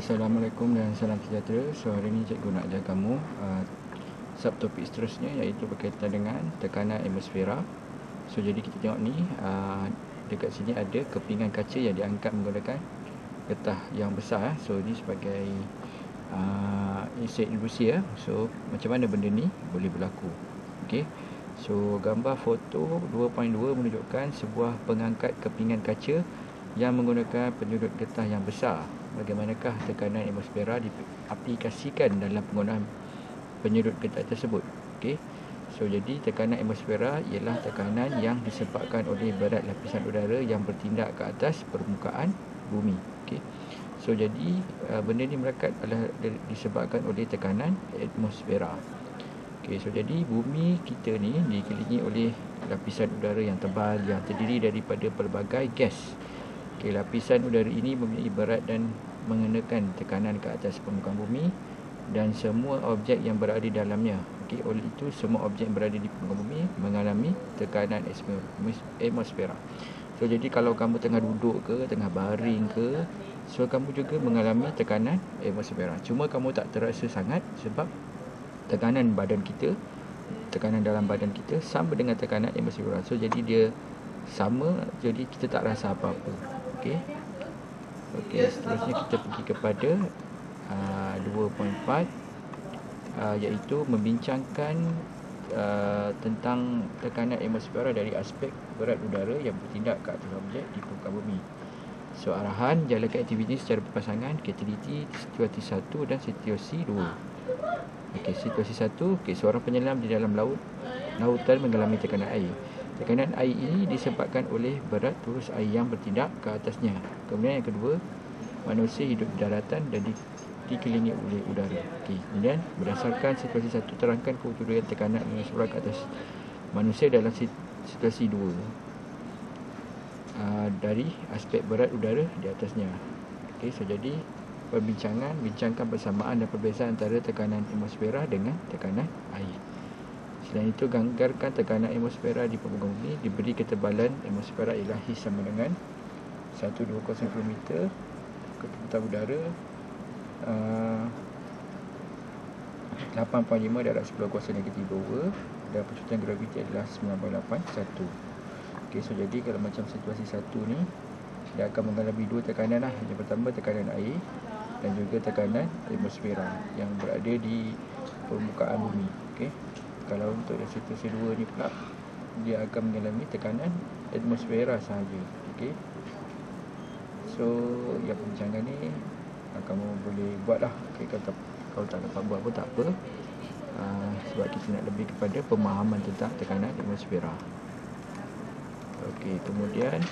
Assalamualaikum dan salam sejahtera. So hari ini cikgu nak ajar kamu subtopik seterusnya, iaitu berkaitan dengan tekanan atmosfera. So jadi kita tengok ni, dekat sini ada kepingan kaca yang diangkat menggunakan getah yang besar. So ini sebagai insert ilusi ya. So macam mana benda ni boleh berlaku? Okey. So gambar foto 2.2 menunjukkan sebuah pengangkat kepingan kaca yang menggunakan penyudut getah yang besar. Bagaimanakah tekanan atmosfera diaplikasikan dalam penggunaan penyudut getah tersebut? Okey. So jadi tekanan atmosfera ialah tekanan yang disebabkan oleh berat lapisan udara yang bertindak ke atas permukaan bumi. Okey. So jadi benda ni merakat adalah disebabkan oleh tekanan atmosfera. Okey, so jadi bumi kita ni dikelilingi oleh lapisan udara yang tebal yang terdiri daripada pelbagai gas. Okey, lapisan udara ini mempunyai berat dan mengenakan tekanan ke atas permukaan bumi dan semua objek yang berada di dalamnya. Okey, oleh itu semua objek yang berada di permukaan bumi mengalami tekanan atmosfera. So jadi kalau kamu tengah duduk ke, tengah baring ke, so kamu juga mengalami tekanan atmosfera. Cuma kamu tak terasa sangat sebab tekanan dalam badan kita sama dengan tekanan atmosfera. So jadi dia sama, jadi kita tak rasa apa-apa. Okey. Okey, seterusnya kita pergi kepada 2.4 iaitu membincangkan tentang tekanan atmosfera dari aspek berat udara yang bertindak ke atas objek di permukaan bumi. So arahan jalankan aktiviti secara berpasangan, aktiviti situasi 1 dan situasi 2. Okey, situasi 1, seorang penyelam di dalam lautan mengalami tekanan air. Tekanan air ini disebabkan oleh berat turus air yang bertindak ke atasnya. Kemudian yang kedua, manusia hidup di daratan dan dikelilingi oleh udara. Okey, kemudian berdasarkan situasi 1, terangkan kewujudan tekanan atmosfera ke atas manusia dalam situasi 2 dari aspek berat udara di atasnya. Okey, so jadi bincangkan persamaan dan perbezaan antara tekanan atmosfera dengan tekanan air. Selain itu, gambarkan tekanan atmosfera di permukaan bumi. Diberi ketebalan atmosfera ilahi sama dengan 120 km, ketebalan udara 8.5 darab 10 kuasa negatif 2 dan percutan graviti adalah 9.81. Okey, so jadi kalau macam situasi 1 ni, dia akan mengalami dua tekanan lah. Yang pertama tekanan air dan juga tekanan atmosfera yang berada di permukaan bumi. Okey. Kalau untuk situasi 2 ni pula, dia akan mengalami tekanan atmosfera sahaja. Okey. So yang perbincangan ni kamu boleh buatlah. Okey, kalau tak dapat buat pun tak apa. Sebab kita nak lebih kepada pemahaman tentang tekanan atmosfera. Okey, kemudian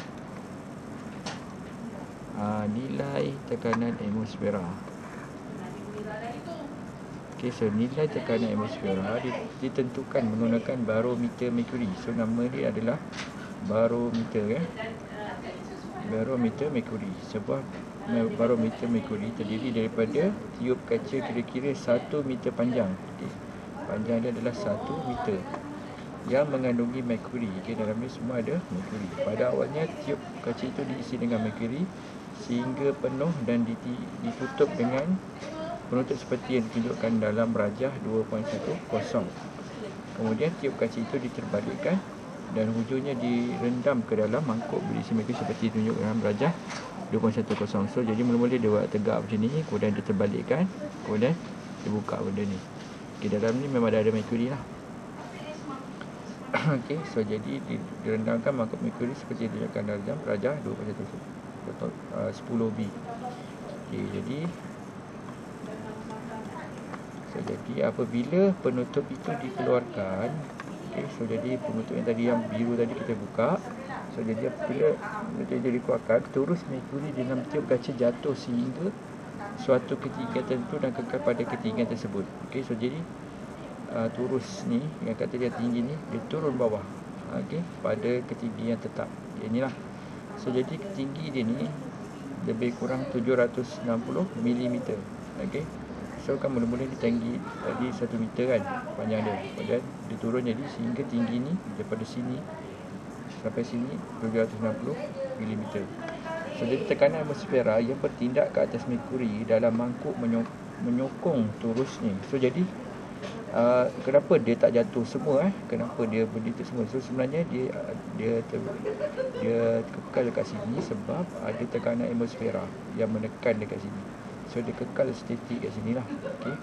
nilai tekanan atmosfera. Okey, so nilai tekanan atmosfera ditentukan menggunakan barometer merkuri. So nama dia adalah barometer ya. Barometer merkuri. Sebuah barometer merkuri terdiri daripada tiub kaca kira-kira 1 meter panjang. Okey. Panjang dia adalah 1 meter yang mengandungi merkuri. Okey, dalam ni semua ada merkuri. Pada awalnya tiub kaca itu diisi dengan merkuri sehingga penuh dan ditutup dengan penutup seperti yang ditunjukkan dalam rajah 2.10. Kemudian tiub kaca itu diterbalikkan dan hujungnya direndam ke dalam mangkuk berisi merkuri seperti ditunjuk dalam rajah 2.10. So jadi mula-mula dia buat tegak macam ni, kemudian diterbalikkan, kemudian dibuka benda ni. Okey, dalam ni memang ada merkuri lah. Okey, so jadi direndamkan mangkuk merkuri seperti ditunjukkan dalam rajah 10B. Okey, jadi apabila penutup itu dikeluarkan, okey, so jadi penutup yang tadi yang biru tadi kita buka. So jadi apabila penutup itu dikeluarkan, turus merkuri dalam tiub kaca jatuh sehingga suatu ketinggian tertentu dan kekal pada ketinggian tersebut. Okey, so jadi turus ni yang kata dia tinggi ni, dia turun bawah. Okey, pada ketinggian tetap. Inilah. So jadi tinggi dia ni lebih kurang 760 mm. Okey. So kan mula-mula dia tinggi tadi 1 meter kan panjang dia. Kemudian dia turun jadi sehingga tinggi ni daripada sini sampai sini 760 mm. So So jadi tekanan atmosfera yang bertindak ke atas merkuri dalam mangkuk menyokong turusnya. So jadi kenapa dia tak jatuh semua kenapa dia benda tu semua. So sebenarnya dia kekal dekat sini sebab ada tekanan atmosfera yang menekan dekat sini. So dia kekal statik kat sini lah. Okey.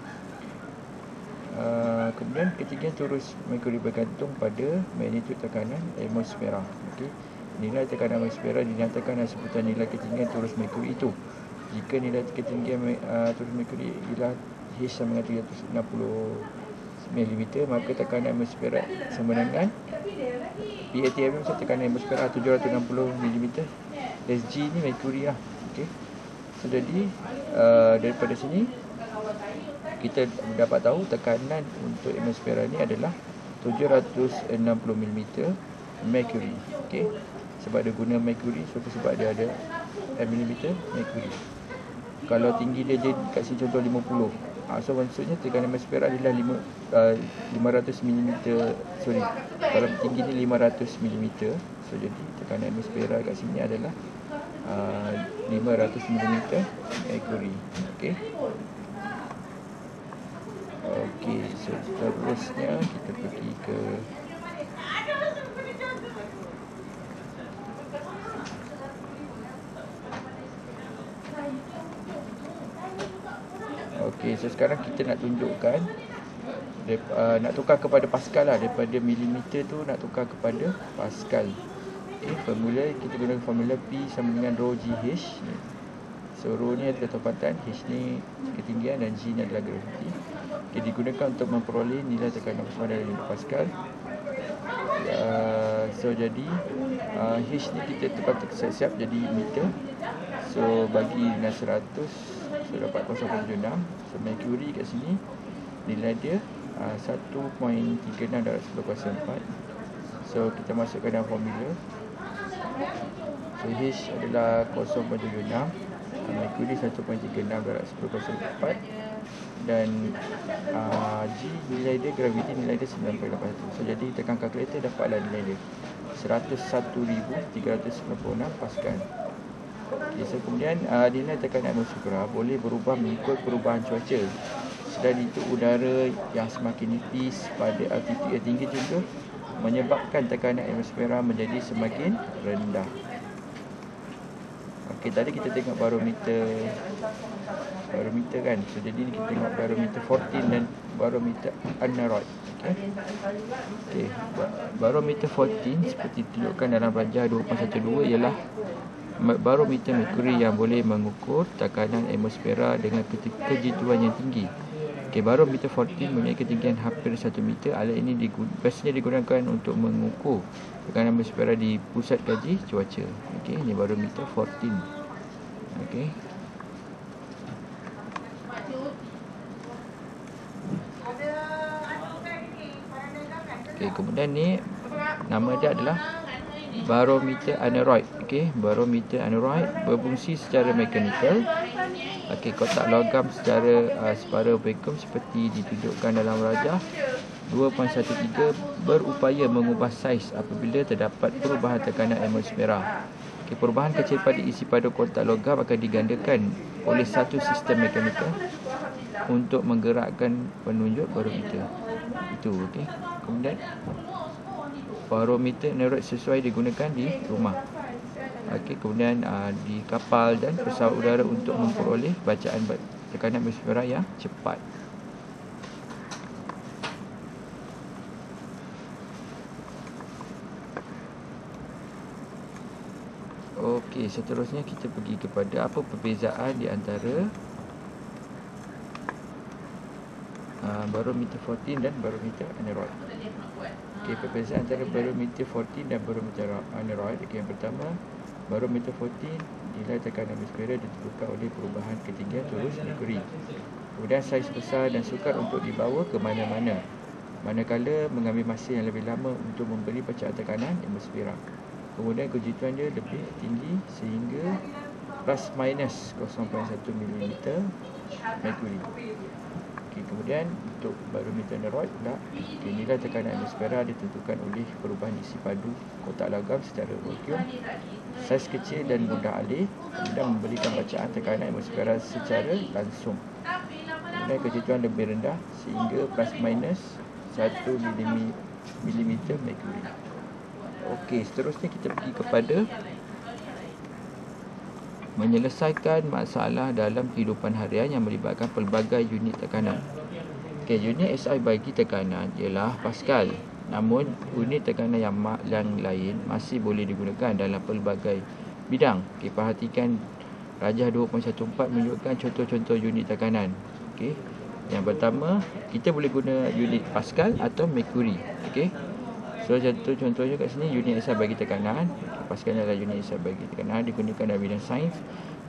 Kemudian ketinggian turus merkuri bergantung pada magnitud tekanan atmosfera. Okey. Nilai tekanan atmosfera dinyatakan as sebutan nilai ketinggian turus merkuri itu. Jika nilai ketinggian turus merkuri ialah H sama dengan 360 mm, maka tekanan atmosfera sama dengan PATM macam tekanan atmosfera 760 mm. SG ni merkuri lah. Okey. So jadi daripada sini kita dapat tahu tekanan untuk atmosfera ni adalah 760 mm merkuri. Okey. Sebab dia guna merkuri, sebab dia ada mm merkuri. Kalau tinggi dia kat sini contoh 50. So maksudnya tekanan atmosfera adalah 500 mm. Sorry, kalau tinggi ni 500 mm. So jadi tekanan atmosfera kat sini adalah 500 mm merkuri. Okey. Okey, so seterusnya kita pergi ke Okey, so sekarang kita nak tunjukkan nak tukar kepada Pascal lah. Daripada milimeter tu nak tukar kepada Pascal. Okey, formula kita guna formula P sama dengan rho GH. So rho ni adalah tempatan, H ni ketinggian dan G ni adalah graviti. Okey, digunakan untuk memperoleh nilai tekanan atmosfera dalam unit Pascal. So jadi H ni kita tukar siap-siap jadi meter. So bagi dengan 100, so dapat 0.76. So merkuri kat sini nilai dia 1.36 darab 10 kuasa 4. So kita masukkan dalam formula. So H adalah 0.76, merkuri 1.36 darab 10 kuasa 4. Dan G nilai dia, graviti nilai dia 9.81. So jadi tekan kalkulator dapatlah nilai dia 101,396 Pascal. Okay, so kemudian nilai tekanan atmosfera boleh berubah mengikut perubahan cuaca. Selain itu, udara yang semakin nipis pada altitude yang tinggi juga menyebabkan tekanan atmosfera menjadi semakin rendah. Okey, tadi kita tengok barometer kan. So jadi kita tengok barometer 14 dan barometer aneroid. Okey. Barometer 14 seperti tunjukkan dalam rajah 2.12 ialah barometer merkuri yang boleh mengukur tekanan atmosfera dengan kejituan yang tinggi. Okey, barometer 14 mempunyai ketinggian hampir 1 meter. Alat ini biasanya digunakan untuk mengukur tekanan atmosfera di pusat kaji cuaca. Okey, ini barometer 14. Okey. Okey, kemudian ni nama dia adalah barometer aneroid. Okey, barometer aneroid berfungsi secara mekanikal. Okey, kotak logam secara separa vakum seperti ditunjukkan dalam rajah 2.13 berupaya mengubah saiz apabila terdapat perubahan tekanan atmosfera. Okey, perubahan kecil pada isi pada kotak logam akan digandakan oleh satu sistem mekanikal untuk menggerakkan penunjuk barometer. Itu okey. Kemudian barometer aneroid sesuai digunakan di rumah. Okey, kemudian di kapal dan pesawat udara untuk memperoleh bacaan tekanan atmosfera yang cepat. Okey, seterusnya kita pergi kepada apa perbezaan di antara barometer 14 dan barometer aneroid. Okey, perbezaan antara barometer 14 dan barometer aneroid. Okey, yang pertama, barometer 14 nilai tekanan atmosfera ditentukan oleh perubahan ketinggian turus merkuri. Kemudian saiz besar dan sukar untuk dibawa ke mana-mana, manakala mengambil masa yang lebih lama untuk memberi bacaan tekanan atmosfera. Kemudian kejituan dia lebih tinggi sehingga plus minus 0.1 mm merkuri. Okay, kemudian untuk barometer aneroid pula, nilai tekanan atmosfera ditentukan oleh perubahan isi padu kotak logam secara vakum saiz kecil dan mudah alih, kemudian memberikan bacaan tekanan atmosfera secara langsung. Kemudian kecucuan lebih rendah sehingga plus minus 1 milimeter merkuri. Okey, seterusnya kita pergi kepada menyelesaikan masalah dalam kehidupan harian yang melibatkan pelbagai unit tekanan. Okey, unit SI bagi tekanan ialah Pascal. Namun, unit tekanan yang lain masih boleh digunakan dalam pelbagai bidang. Okey, perhatikan rajah 2.14 menunjukkan contoh-contoh unit tekanan. Okey. Yang pertama, kita boleh guna unit Pascal atau merkuri. Okey. So, contohnya kat sini unit SI bagi tekanan. Pascal adalah unit SI bagi tekanan, digunakan dalam bidang sains.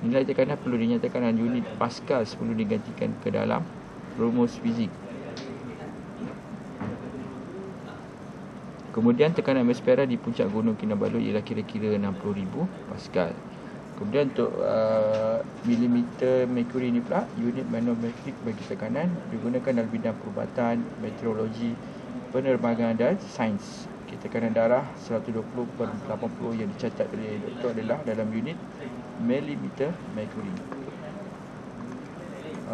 Nilai tekanan perlu dinyatakan dengan unit Pascal sebelum digantikan ke dalam rumus fizik. Kemudian tekanan atmosfera di puncak Gunung Kinabalu ialah kira-kira 60,000 Pascal. Kemudian untuk milimeter merkuri ni pula, unit manometrik bagi tekanan digunakan dalam bidang perubatan, meteorologi, penerbangan dan sains. Okay, tekanan darah 120/80 yang dicatat oleh doktor adalah dalam unit milimeter merkuri.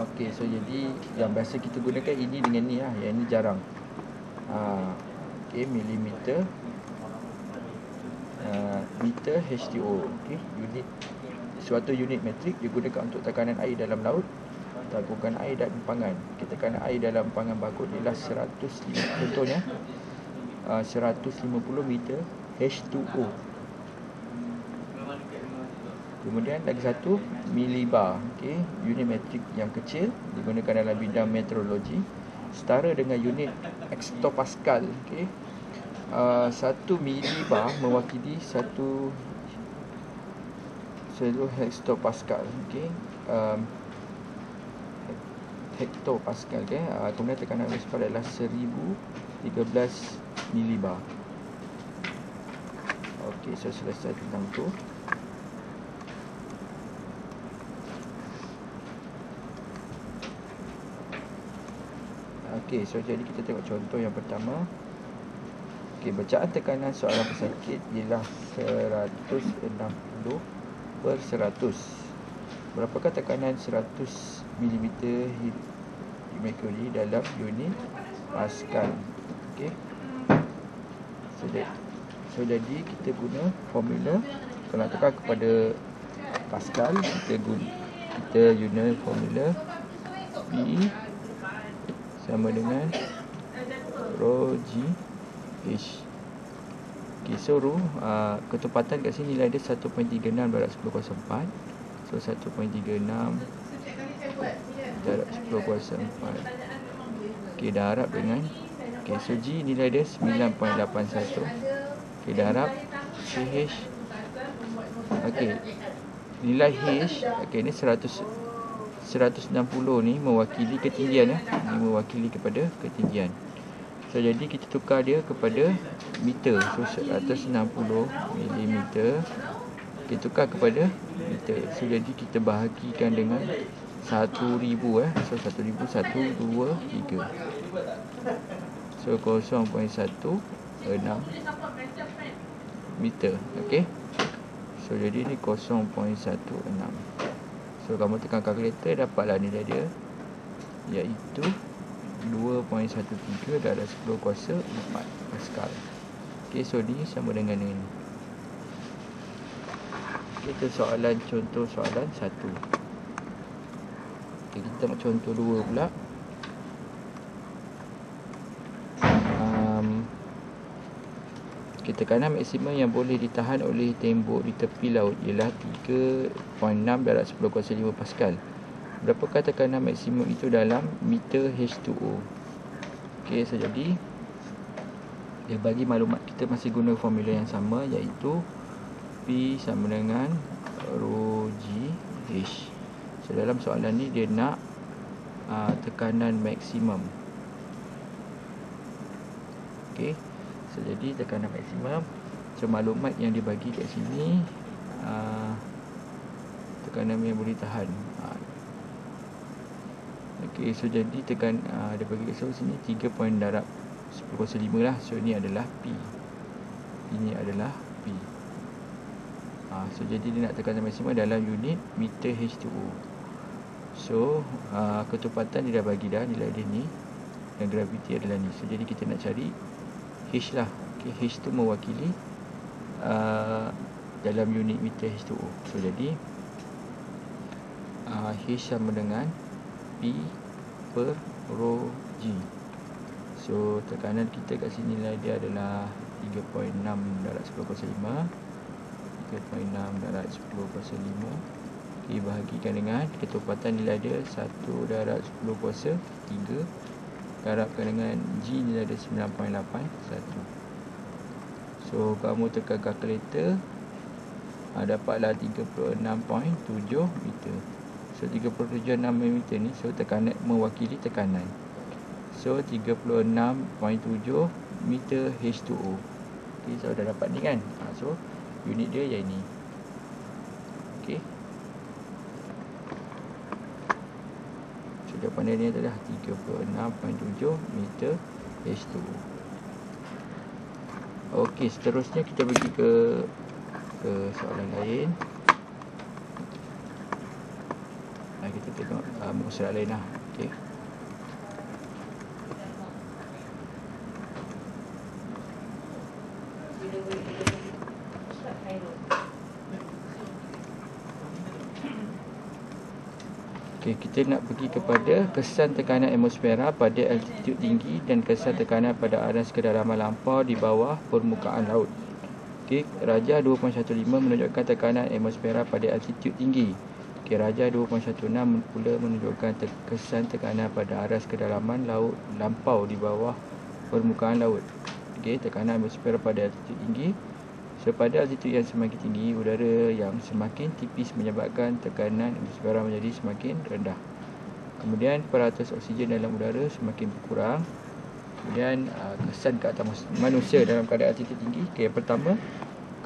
Okey, so jadi yang biasa kita gunakan ini dengan ni lah, yang ini jarang. Okey, milimeter meter H2O. Okey, unit suatu unit metrik digunakan untuk tekanan air dalam laut, tabungan air dan empangan. Okay, tekanan air dalam empangan bagut ialah 150, contohnya 150 meter H2O. Kemudian lagi satu, milibar. Okey, unit metrik yang kecil digunakan dalam bidang meteorologi, setara dengan unit hektopascal. Okey, 1 milibar mewakili 1 hektopascal. Okey, hektopascal. Okey, kemudian tekanan atmosfer adalah 1013 milibar. Okey, so selesai tentang tu. Okey, so jadi kita tengok contoh yang pertama. Okey, bacaan tekanan soalan pesakit ialah 160/100. Berapakah tekanan 100 mm merkuri dalam unit Pascal? Okey. So jadi kita guna formula. Kalau nak tekan kepada Pascal, kita guna formula P sama dengan rho G H. Okay, so ketepatan kat sini nilai dia 1.36 darab 10/4. So 1.36 darab 10/4. Okay, darab dengan, okay, so G nilai dia 9.81. Okay, darab CH. Okay, nilai H, okay, ni 160 ni mewakili ketinggian ya. Ini mewakili kepada ketinggian. So jadi kita tukar dia kepada meter. So 160 mm kita tukar kepada meter. So jadi kita bahagikan dengan 1000 So 1000 1 2 3. So 0.16 meter. Okey. So jadi ni 0.16. So kamu tekan kalkulator, dapatlah nilai dia, iaitu 2.13 darab 10/4 Pascal. Okey, so ni sama dengan ini. Kita soalan, contoh soalan 1. Okey, kita tengok contoh 2 pula. Tekanan maksimum yang boleh ditahan oleh tembok di tepi laut ialah 3.6 darab 10/5 Pascal. Berapakah tekanan maksimum itu dalam meter H2O? Okey, so jadi dia bagi maklumat, kita masih guna formula yang sama, iaitu P sama dengan rho G H. So dalam soalan ni dia nak tekanan maksimum. Okey, so jadi tekanan maksimum. So maklumat yang dibagi kat sini, tekanan yang boleh tahan. Okey, so jadi dia bagi kat sini 3 darab 10/5 lah. So ini adalah P. Ini adalah P. So jadi dia nak tekanan maksimum dalam unit meter H2O. So ketepatan dia dah bagi dah nilai dia ni, dan graviti adalah ni. So jadi kita nak cari H lah. Okay, H tu mewakili dalam unit meter H2O. So jadi H sama dengan P per rho G. So tekanan kita kat sini nilai dia adalah 3.6 darab 10/5. 3.6 darab 10/5. Okay, bahagikan dengan ketepatan nilai dia 1 darab 10/3. Darabkan dengan G nilai dia 9.81. So kamu tekan kalkulator, dapatlah 36.7 meter. So 37.6 meter ni, so tekanan mewakili tekanan. So 36.7 meter H2O. Okay, so dah dapat ni kan. So unit dia yang ini. Okey. So jawapan dia adalah 36.7 meter H2O. Okey, seterusnya kita pergi ke soalan lain. Kita tengok muka surat lain lah. Okey. Okey, kita nak pergi kepada kesan tekanan atmosfera pada altitude tinggi dan kesan tekanan pada aras kedalaman lampau di bawah permukaan laut. Okey, Rajah 2.15 menunjukkan tekanan atmosfera pada altitude tinggi. Okey, Rajah 2.16 pula menunjukkan kesan tekanan pada aras kedalaman laut lampau di bawah permukaan laut. Okey, tekanan atmosfera pada altitude tinggi. So pada altitude yang semakin tinggi, udara yang semakin tipis menyebabkan tekanan atmosfera menjadi semakin rendah. Kemudian peratus oksigen dalam udara semakin berkurang. Kemudian kesan ke atas manusia dalam keadaan altitude tinggi. Okey, yang pertama,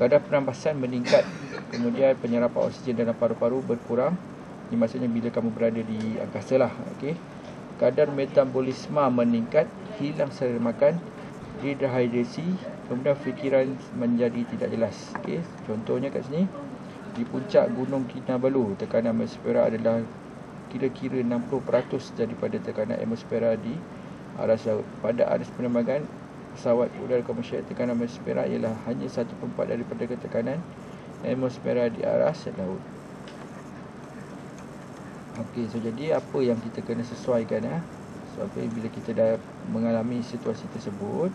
kadar pernafasan meningkat. Kemudian penyerapan oksigen dalam paru-paru berkurang. Ini maksudnya bila kamu berada di angkasa lah. Okey. Kadar metabolisme meningkat, hilang selera makan, dehidrasi. Kemudian fikiran menjadi tidak jelas. Okey, contohnya kat sini, di puncak Gunung Kinabalu, tekanan atmosfera adalah kira-kira 60% daripada tekanan atmosfera di aras laut. Pada aras penerbangan pesawat udara komersial, tekanan atmosfera ialah hanya 1/4 daripada tekanan atmosfera di aras laut. Okey, so jadi apa yang kita kena sesuaikan So bila kita dah mengalami situasi tersebut,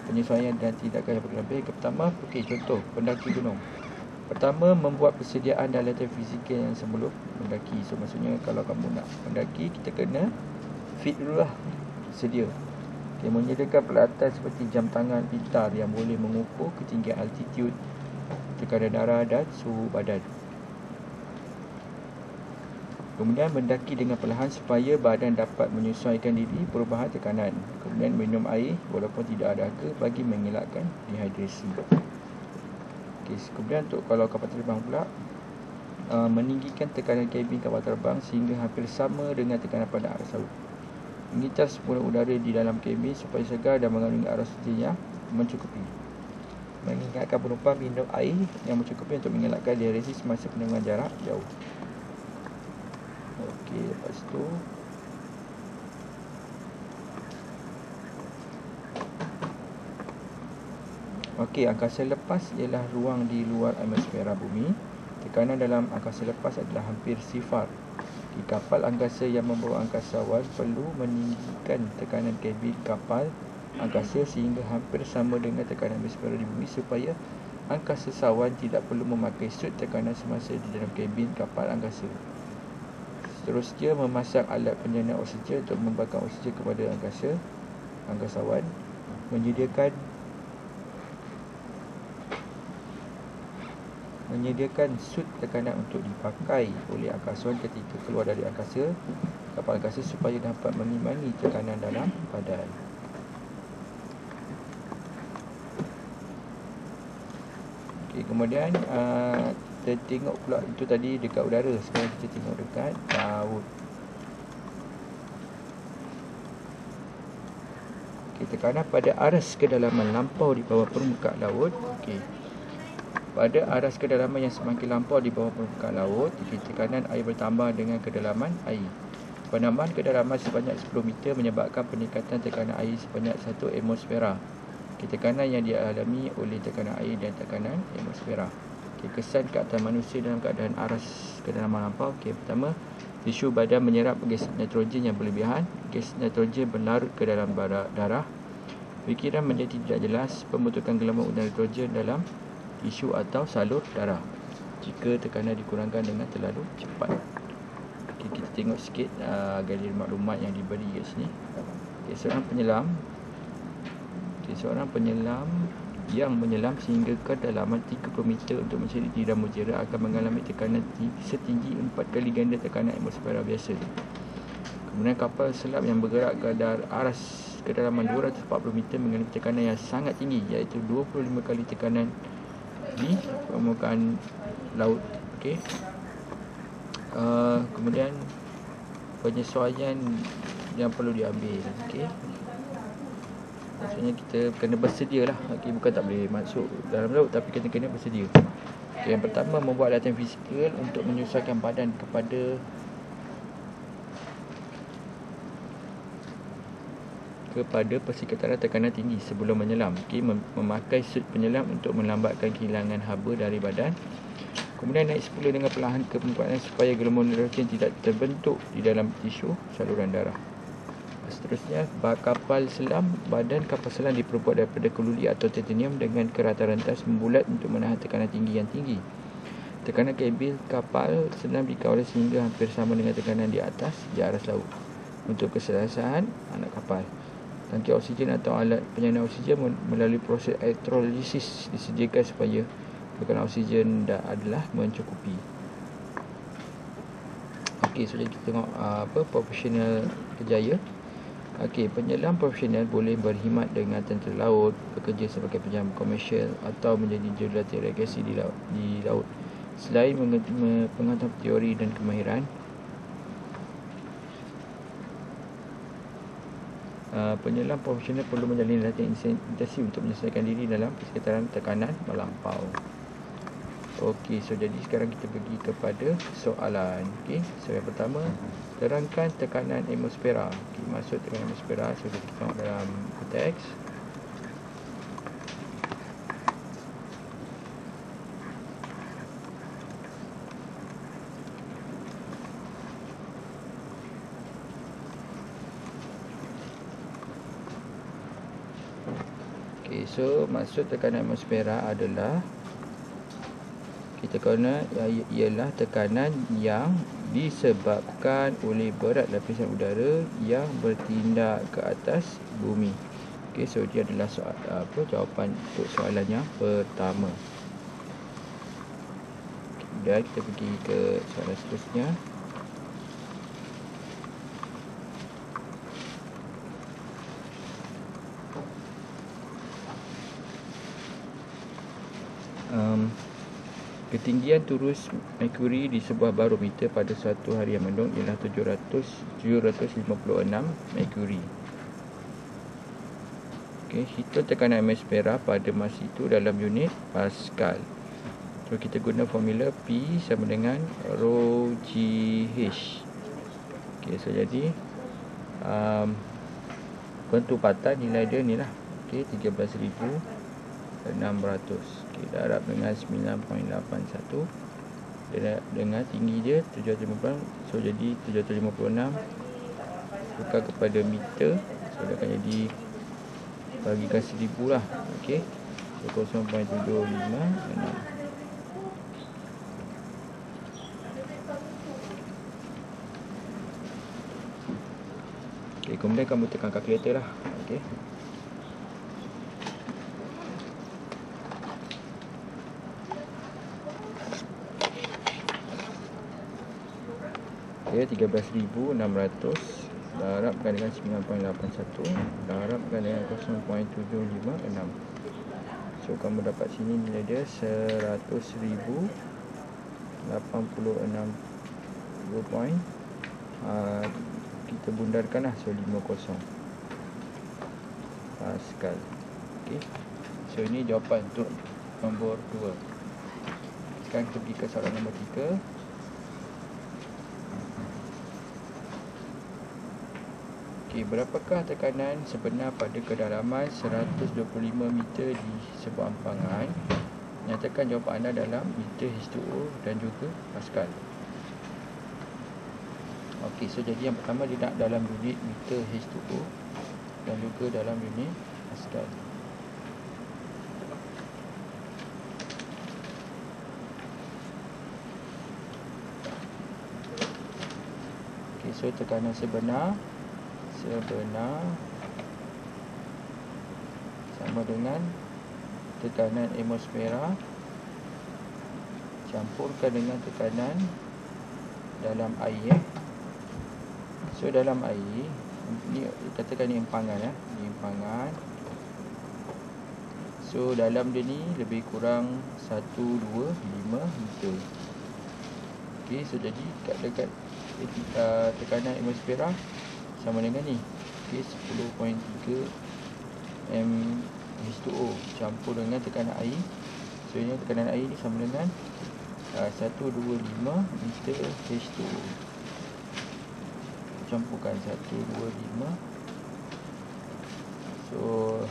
penyesuaian dan tindakan yang berlebih. Pertama, okey, contoh pendaki gunung. Pertama, membuat persediaan dan latihan fizikal yang sebelum mendaki. So maksudnya kalau kamu nak mendaki, kita kena fit dulu lah, sedia. Okay, menyediakan peralatan seperti jam tangan pintar yang boleh mengukur ketinggian altitude, tekanan darah dan suhu badan. Kemudian mendaki dengan perlahan supaya badan dapat menyesuaikan diri perubahan tekanan. Kemudian minum air walaupun tidak ada dahaga bagi mengelakkan dehidrasi. Okay, kemudian untuk kalau kapal terbang pula, meninggikan tekanan kabin kapal terbang sehingga hampir sama dengan tekanan pada aras laut. Mengitar semula udara di dalam kabin supaya segar dan mengandungi arus oksigen yang mencukupi. Mengingatkan penumpang minum air yang mencukupi untuk mengelakkan dehidrasi semasa penerbangan jarak jauh. Okey, lepas tu okey, angkasa lepas ialah ruang di luar atmosfera bumi. Tekanan dalam angkasa lepas adalah hampir sifar. Di kapal angkasa yang membawa angkasawan perlu meninggikan tekanan kabin kapal angkasa sehingga hampir sama dengan tekanan atmosfera di bumi supaya angkasawan tidak perlu memakai sut tekanan semasa di dalam kabin kapal angkasa. Seterusnya, memasang alat penjana oksigen untuk membakar oksigen kepada angkasawan. Menyediakan sut tekanan untuk dipakai oleh angkasawan ketika keluar dari kapal angkasa supaya dapat mengimbangi tekanan dalam badan. Okey, kemudian kita tengok pula itu tadi dekat udara. Sekarang kita tengok dekat laut. Okey, tekanan pada aras kedalaman lampau di bawah permukaan laut. Okey, Pada aras kedalaman yang semakin lampau di bawah permukaan laut, di sisi kanan air bertambah dengan kedalaman air. Penambahan kedalaman sebanyak 10 meter menyebabkan peningkatan tekanan air sebanyak 1 atmosfera. Tekanan yang dialami oleh tekanan air dan tekanan atmosfera. Kesan ke atas manusia dalam keadaan aras kedalaman lampau. Pertama, tisu badan menyerap gas nitrogen yang berlebihan. Gas nitrogen berlarut ke dalam darah. Fikiran menjadi tidak jelas. Pembentukan gelombang udara nitrogen dalam tisu atau salur darah jika tekanan dikurangkan dengan terlalu cepat. Kita tengok sikit galeri maklumat yang diberi kat sini. Seorang penyelam yang menyelam sehingga kedalaman 30 meter untuk mencari tiram mutiara akan mengalami tekanan setinggi 4 kali ganda tekanan atmosfera biasa. Kemudian kapal selam yang bergerak ke aras kedalaman 240 meter mengalami tekanan yang sangat tinggi, iaitu 25 kali tekanan di permukaan laut. Kemudian penyesuaian yang perlu diambil. Maksudnya kita kena bersedia lah. Bukan tak boleh masuk dalam laut, tapi kita kena bersedia. Yang pertama, membuat latihan fizikal untuk menyesuaikan badan kepada persekitaran tekanan tinggi sebelum menyelam. Memakai suit penyelam untuk melambatkan kehilangan haba dari badan. Kemudian naik sepula dengan perlahan ke permukaan supaya gelombang nitrogen tidak terbentuk di dalam tisu saluran darah. Seterusnya, kapal selam. Badan kapal selam diperbuat daripada keluli atau titanium dengan kerata rentas membulat untuk menahan tekanan tinggi yang tinggi. Tekanan kabin kapal selam dikawal sehingga hampir sama dengan tekanan di atas di aras laut. Untuk keselesaan anak kapal, tangki oksigen atau alat penyana oksigen melalui proses elektrolisis disediakan supaya tekanan oksigen adalah mencukupi. So kita tengok profesional kerjaya. Penyelam profesional boleh berkhidmat dengan tentera laut, bekerja sebagai penyelam komersial atau menjadi jurulatih rekreasi di laut. Selain mengetahui teori dan kemahiran, penyelam profesional perlu menjalani latihan intensif untuk menyelesaikan diri dalam persekitaran tekanan melampau. So jadi sekarang kita pergi kepada soalan. So yang pertama, terangkan tekanan atmosfera. Maksud tekanan atmosfera, so kita tengok dalam teks. So maksud tekanan atmosfera adalah ialah tekanan yang disebabkan oleh berat lapisan udara yang bertindak ke atas bumi. So dia adalah jawapan untuk soalan yang pertama. Dan kita pergi ke soalan seterusnya. Ketinggian turus merkuri di sebuah barometer pada suatu hari yang mendung ialah 756 merkuri. Hitung tekanan atmosfera pada masa itu dalam unit Pascal. So kita guna formula P sama dengan rho GH. So jadi pentupatan nilai dia ni lah. 13,600. Darab dengan 9.81 dengan tinggi dia 750. So jadi 756 tukar kepada meter, so dia akan jadi bagikan 1000 lah. So 0.756. Kemudian kamu tekan kalkulator lah. Okay, 13,600 darabkan dengan 9.81 darabkan dengan 0.756. So kamu dapat sini nilai dia 100,086 point. Kita bundarkan lah, so 50 Pascal. So ini jawapan untuk nombor 2. Sekarang kita pergi ke soalan nombor 3. Okey, berapakah tekanan sebenar pada kedalaman 125 meter di sebuah empangan? Nyatakan jawapan anda dalam meter H2O dan juga Pascal. Okey, so jadi yang pertama dia nak dalam unit meter H2O dan juga dalam unit Pascal. Okey, so tekanan sebenar sama dengan tekanan atmosfera campurkan dengan tekanan dalam air. So dalam air ni, katakan ni empangan ni empangan. So dalam dia ni lebih kurang 125 meter. Okey, so jadi dekat tekanan atmosfera sama dengan ni. Okey, 10.3 mH2O campur dengan tekanan air. So ini tekanan air ni sama dengan 125 meter H2O. Campurkan 125. So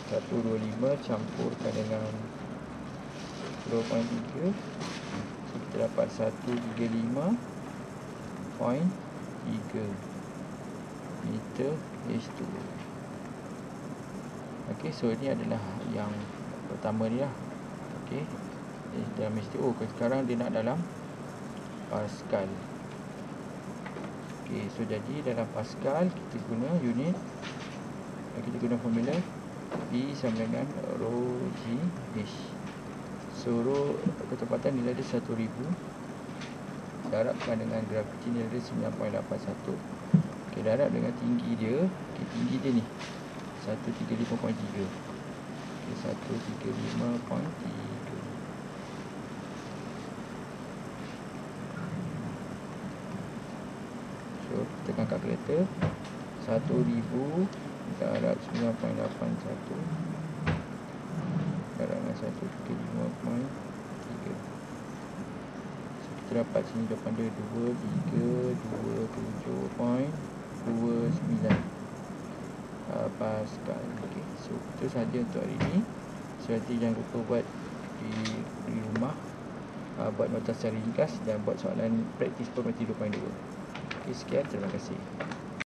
125 campurkan dengan 10.3. So kita dapat 135.3 meter H2O. Okey, so ini adalah yang pertama dia. Okey, dalam H2O. Sekarang dia nak dalam Pascal. Okey, so jadi dalam Pascal kita guna unit, kita guna formula P sama dengan rho G H. So rho ketepatan nilai dia 1000. Darabkan dengan graviti nilai dia 9.81. Okey, darab dengan tinggi dia. Okey, tinggi dia ni 135.3. Okey, 135.3. So kita tekan kalkulator. 1000 darab 9.81 darab dengan 135.3. So kita dapat sini jawapan dia 2327.29 Pascal. Okey, so itu sahaja untuk hari ini. So nanti jangan lupa buat di rumah, buat nota secara ringkas dan buat soalan praktis pemerhati 2.2. Okey, sekian, terima kasih.